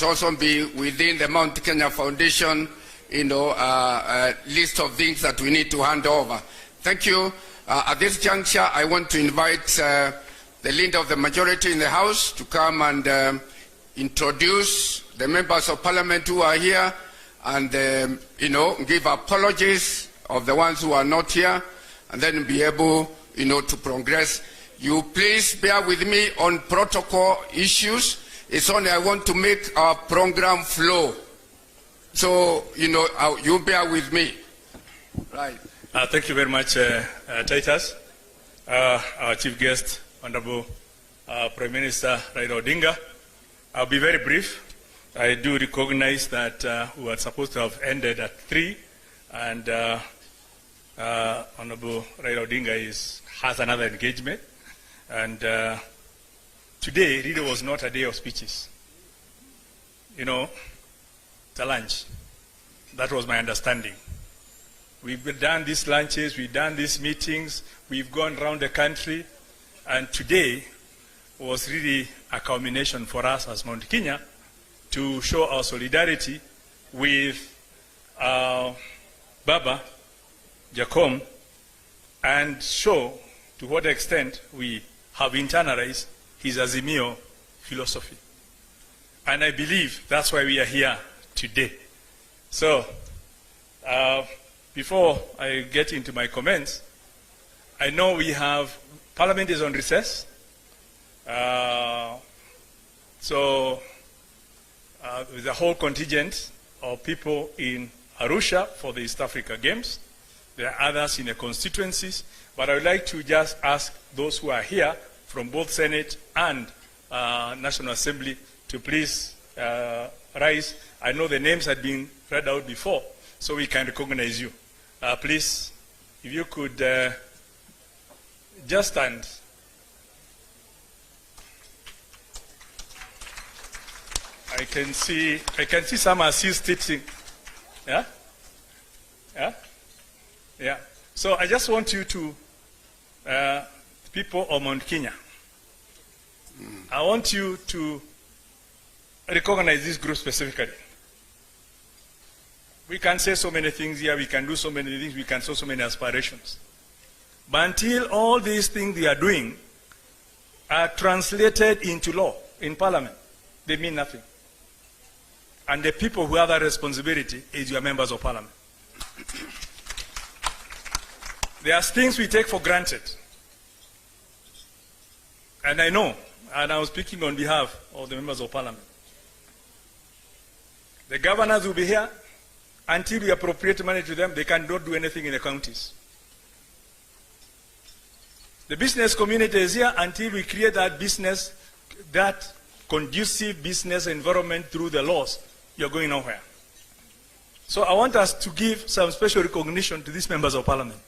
also be within the Mount Kenya Foundation, list of things that we need to hand over. Thank you. At this juncture, I want to invite the leader of the majority in the House to come and introduce the members of Parliament who are here and, give apologies of the ones who are not here, and then be able, to progress. You please bear with me on protocol issues. It's only I want to make our program flow. So, you bear with me. Right. Thank you very much, Titus. Our chief guest, Honorable Prime Minister Raila Odinga. I'll be very brief. I do recognize that we were supposed to have ended at 3, and Honorable Raila Odinga has another engagement. And today really was not a day of speeches. It's a lunch. That was my understanding. We've done these lunches, we've done these meetings, we've gone around the country, and today was really a culmination for us as Mount Kenya to show our solidarity with Baba Jacom and show to what extent we have internalized his Azimio philosophy. And I believe that's why we are here today. So, before I get into my comments, I know Parliament is on recess. There's a whole contingent of people in Arusha for the East Africa Games. There are others in the constituencies, but I would like to just ask those who are here from both Senate and National Assembly to please rise. I know the names had been read out before, so we can recognize you. Please, if you could just stand. I can see some are still stitching. Yeah? Yeah? Yeah. So I just want you to, people of Mount Kenya, I want you to recognize this group specifically. We can say so many things here, we can do so many things, we can show so many aspirations. But until all these things we are doing are translated into law in Parliament, they mean nothing. And the people who have that responsibility is your members of Parliament. There are things we take for granted. And I know, and I was speaking on behalf of the members of Parliament. The governors will be here. Until we appropriate money to them, they cannot do anything in the counties. The business community is here until we create that conducive business environment through the laws. You're going nowhere. So I want us to give some special recognition to these members of Parliament.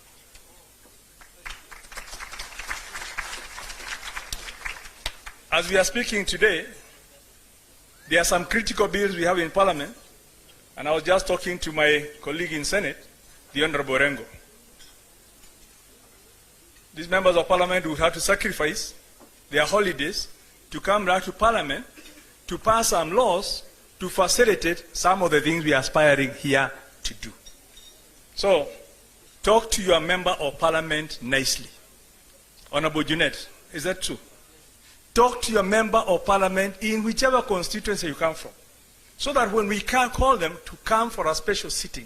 As we are speaking today, there are some critical bills we have in Parliament. And I was just talking to my colleague in Senate, the Honorable Rengo. These members of Parliament will have to sacrifice their holidays to come back to Parliament to pass some laws to facilitate some of the things we are aspiring here to do. So, talk to your member of Parliament nicely. Honorable Junet, is that true? Talk to your member of Parliament in whichever constituency you come from. So that when we can call them to come for a special sitting,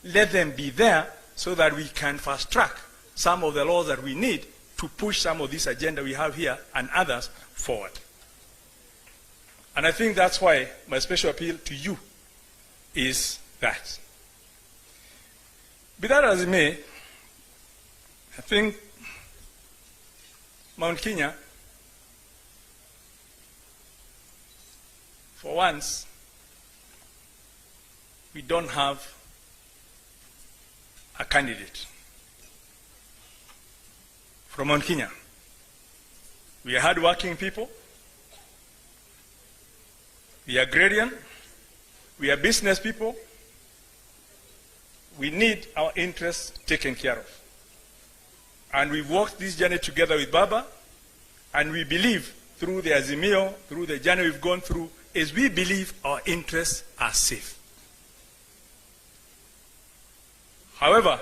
let them be there so that we can fast track some of the laws that we need to push some of this agenda we have here and others forward. And I think that's why my special appeal to you is that. Be that as it may, I think Mount Kenya, for once, we don't have a candidate from Mount Kenya. We are hardworking people. We are agrarian. We are business people. We need our interests taken care of. And we've walked this journey together with Baba, and we believe through the Azimio, through the journey we've gone through, is we believe our interests are safe. However,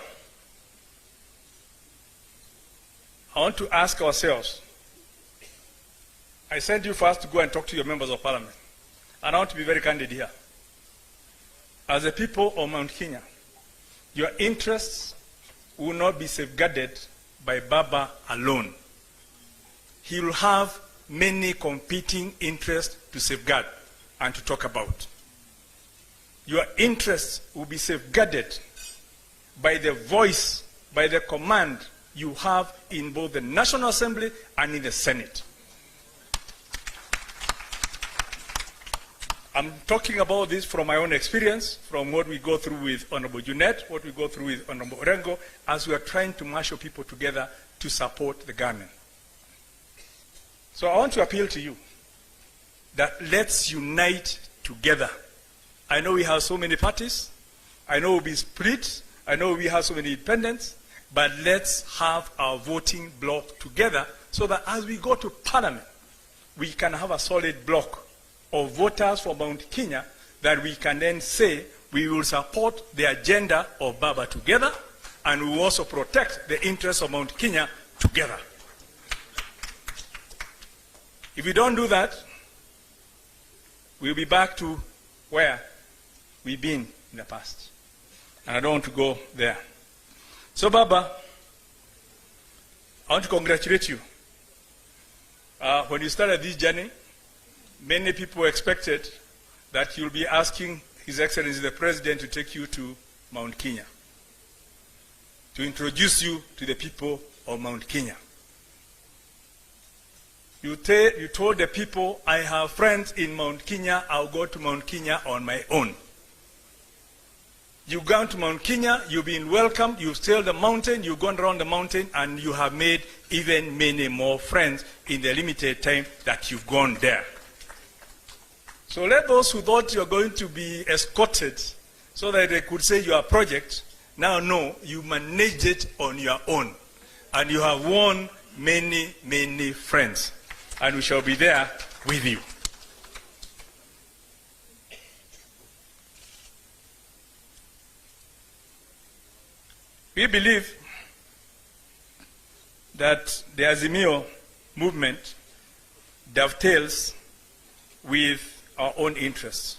I want to ask ourselves, I sent you first to go and talk to your members of parliament. And I want to be very candid here. As a people of Mount Kenya, your interests will not be safeguarded by Baba alone. He will have many competing interests to safeguard and to talk about. Your interests will be safeguarded by the voice, by the command you have in both the National Assembly and in the Senate. I'm talking about this from my own experience, from what we go through with Honorable Junet, what we go through with Honorable Orengo, as we are trying to marshal people together to support the government. So I want to appeal to you that let's unite together. I know we have so many parties. I know we'll be split. I know we have so many independents. But let's have our voting bloc together so that as we go to Parliament, we can have a solid bloc of voters from Mount Kenya that we can then say we will support the agenda of Baba together, and we will also protect the interests of Mount Kenya together. If we don't do that, we'll be back to where we've been in the past. And I don't want to go there. So Baba, I want to congratulate you. When you started this journey, many people expected that you'll be asking His Excellency the President to take you to Mount Kenya, to introduce you to the people of Mount Kenya. You told the people, I have friends in Mount Kenya, I'll go to Mount Kenya on my own. You've gone to Mount Kenya, you've been welcomed, you've scaled the mountain, you've gone around the mountain, and you have made even many more friends in the limited time that you've gone there. So let those who thought you're going to be escorted so that they could say your project, now know you managed it on your own. And you have won many, many friends. And we shall be there with you. We believe that the Azimio movement dovetails with our own interests,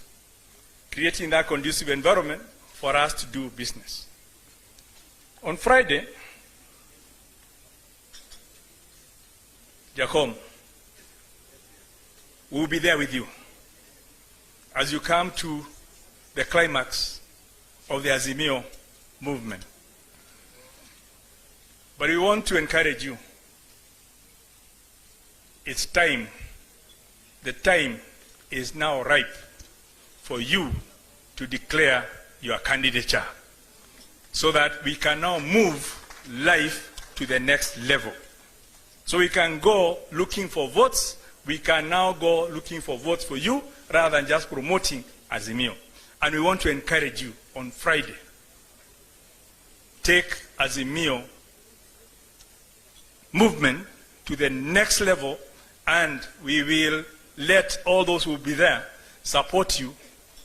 creating that conducive environment for us to do business. On Friday, Jacob will be there with you as you come to the climax of the Azimio movement. But we want to encourage you. It's time. The time is now ripe for you to declare your candidature so that we can now move life to the next level. So we can go looking for votes. We can now go looking for votes for you rather than just promoting Azimio. And we want to encourage you on Friday. Take Azimio movement to the next level, and we will let all those who will be there support you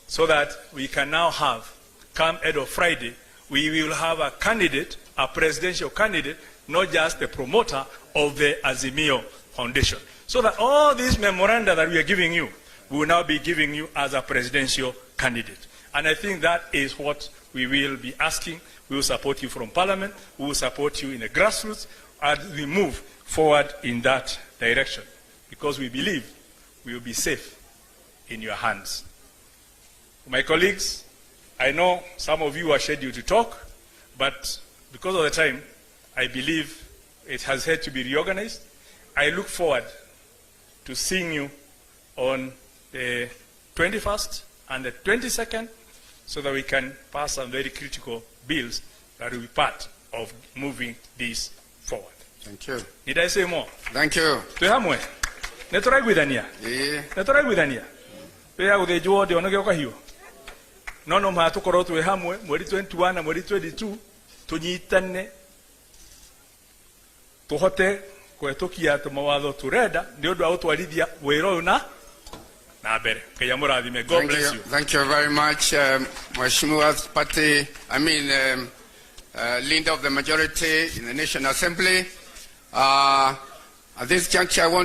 so that we can now have, come end of Friday, we will have a candidate, a presidential candidate, not just the promoter of the Azimio Foundation. So that all these memoranda that we are giving you, we will now be giving you as a presidential candidate. And I think that is what we will be asking. We will support you from Parliament. We will support you in the grassroots as we move forward in that direction. Because we believe we will be safe in your hands. My colleagues, I know some of you are scheduled to talk, but because of the time, I believe it has had to be reorganized. I look forward to seeing you on the 21st and the 22nd so that we can pass some very critical bills that will be part of moving this forward. Thank you. Did I say more? Thank you. Tuhamwe. Netorai gwithania. Netorai gwithania. Pea uthejuo de onogeuka hiyo. Nono matukorwo twe hamwe mweri 21 na mweri 22 tunyitane tuhote kwetukia tumawatho turenda ni undu wa utwarithia wira uyu na na mbere. Ngai amũrathime. God bless you. Thank you very much, Mheshimiwa Party, leader of the majority in the National Assembly. At this juncture, I want